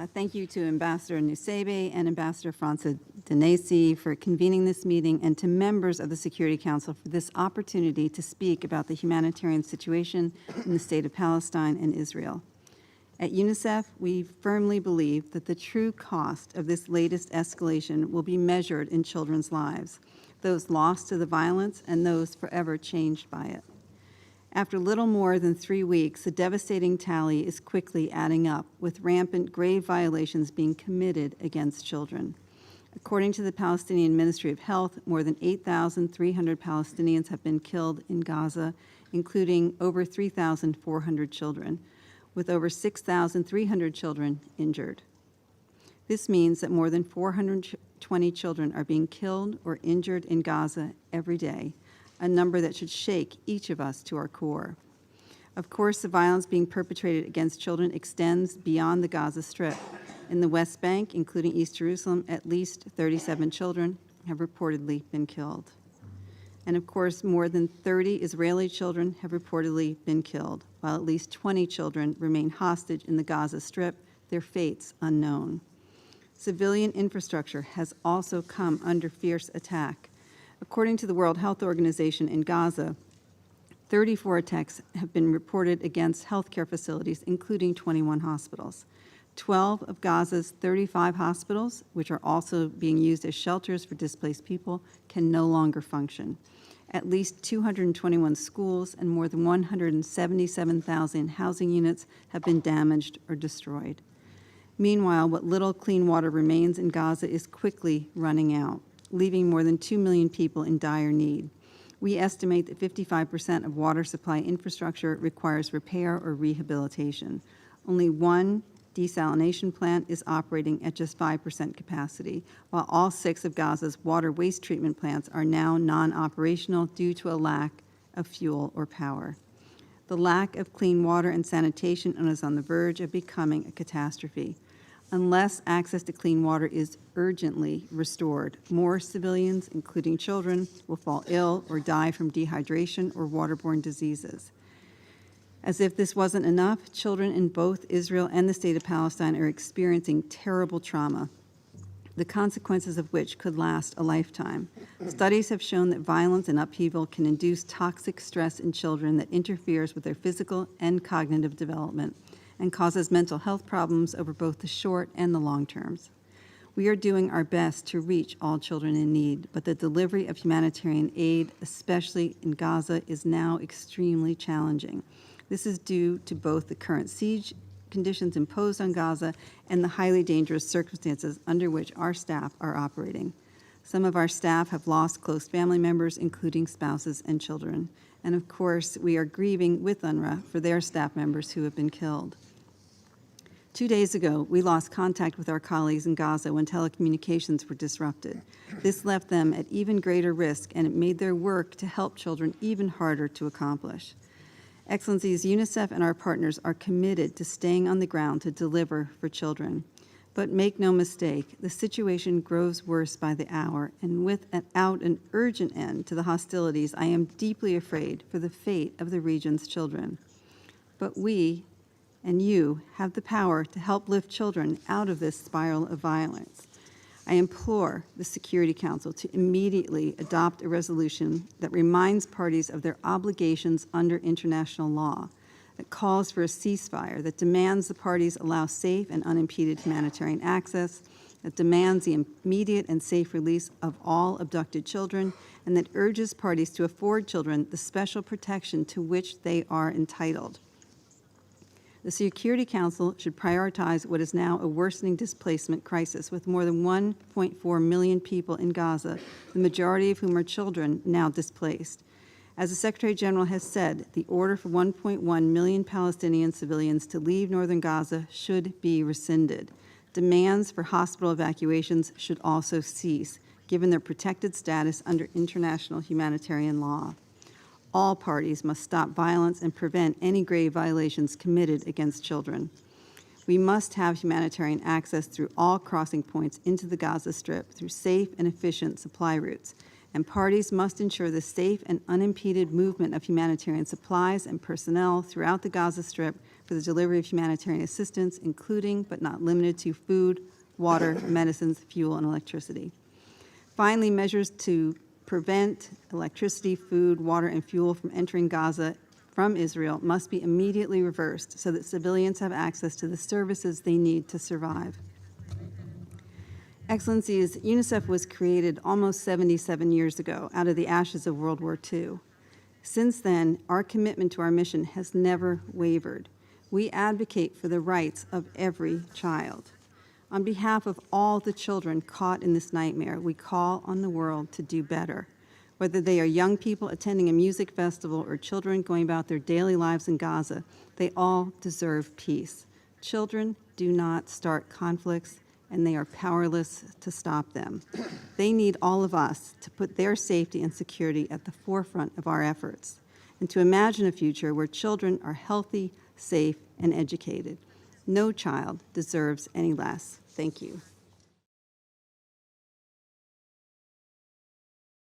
Thank you to Ambassador Nusseibeh and Ambassador França Danese for convening this meeting, and to members of the Security Council for this opportunity to speak about the humanitarian situation in the state of Palestine and Israel. At UNICEF, we firmly believe that the true cost of this latest escalation will be measured in children's lives, those lost to the violence and those forever changed by it. After little more than 3 weeks, the devastating tally is quickly adding up, with rampant grave violations being committed against children. According to the Palestinian Ministry of Health, more than 8,300 Palestinians have been killed in Gaza, including over 3,400 children, with over 6,300 children injured. This means that more than 420 children are being killed or injured in Gaza every day, a number that should shake each of us to our core. Of course, the violence being perpetrated against children extends beyond the Gaza Strip. In the West Bank, including East Jerusalem, at least 37 children have reportedly been killed. And of course, more than 30 Israeli children have reportedly been killed, while at least 20 children remain hostage in the Gaza Strip, their fates unknown. Civilian infrastructure has also come under fierce attack. According to the World Health Organization, in Gaza, 34 attacks have been reported against healthcare facilities, including 21 hospitals. 12 of Gaza's 35 hospitals, which are also being used as shelters for displaced people, can no longer function. At least 221 schools and more than 177,000 housing units have been damaged or destroyed. Meanwhile, what little clean water remains in Gaza is quickly running out, leaving more than 2 million people in dire need. We estimate that 55% of water supply infrastructure requires repair or rehabilitation. Only one desalination plant is operating at just 5% capacity, while all 6 of Gaza's water waste treatment plants are now non-operational due to a lack of fuel or power. The lack of clean water and sanitation is on the verge of becoming a catastrophe. Unless access to clean water is urgently restored, more civilians, including children, will fall ill or die from dehydration or waterborne diseases. As if this wasn't enough, children in both Israel and the state of Palestine are experiencing terrible trauma, the consequences of which could last a lifetime. Studies have shown that violence and upheaval can induce toxic stress in children that interferes with their physical and cognitive development and causes mental health problems over both the short and the long terms. We are doing our best to reach all children in need, but the delivery of humanitarian aid, especially in Gaza, is now extremely challenging. This is due to both the current siege conditions imposed on Gaza and the highly dangerous circumstances under which our staff are operating. Some of our staff have lost close family members, including spouses and children. And of course, we are grieving with UNRWA for their staff members who have been killed. 2 days ago, we lost contact with our colleagues in Gaza when telecommunications were disrupted. This left them at even greater risk, and it made their work to help children even harder to accomplish. Excellencies, UNICEF and our partners are committed to staying on the ground to deliver for children. But make no mistake, the situation grows worse by the hour, and without an urgent end to the hostilities, I am deeply afraid for the fate of the region's children. But we and you have the power to help lift children out of this spiral of violence. I implore the Security Council to immediately adopt a resolution that reminds parties of their obligations under international law, that calls for a ceasefire, that demands the parties allow safe and unimpeded humanitarian access, that demands the immediate and safe release of all abducted children, and that urges parties to afford children the special protection to which they are entitled. The Security Council should prioritize what is now a worsening displacement crisis, with more than 1.4 million people in Gaza, the majority of whom are children, now displaced. As the Secretary General has said, the order for 1.1 million Palestinian civilians to leave northern Gaza should be rescinded. Demands for hospital evacuations should also cease, given their protected status under international humanitarian law. All parties must stop violence and prevent any grave violations committed against children. We must have humanitarian access through all crossing points into the Gaza Strip through safe and efficient supply routes. and parties must ensure the safe and unimpeded movement of humanitarian supplies and personnel throughout the Gaza Strip for the delivery of humanitarian assistance, including but not limited to food, water, medicines, fuel, and electricity. Finally, measures to prevent electricity, food, water, and fuel from entering Gaza from Israel must be immediately reversed so that civilians have access to the services they need to survive. Excellencies, UNICEF was created almost 77 years ago out of the ashes of World War II. Since then, our commitment to our mission has never wavered. We advocate for the rights of every child. On behalf of all the children caught in this nightmare, we call on the world to do better. Whether they are young people attending a music festival or children going about their daily lives in Gaza, they all deserve peace. Children do not start conflicts, and they are powerless to stop them. They need all of us to put their safety and security at the forefront of our efforts, and to imagine a future where children are healthy, safe, and educated. No child deserves any less. Thank you.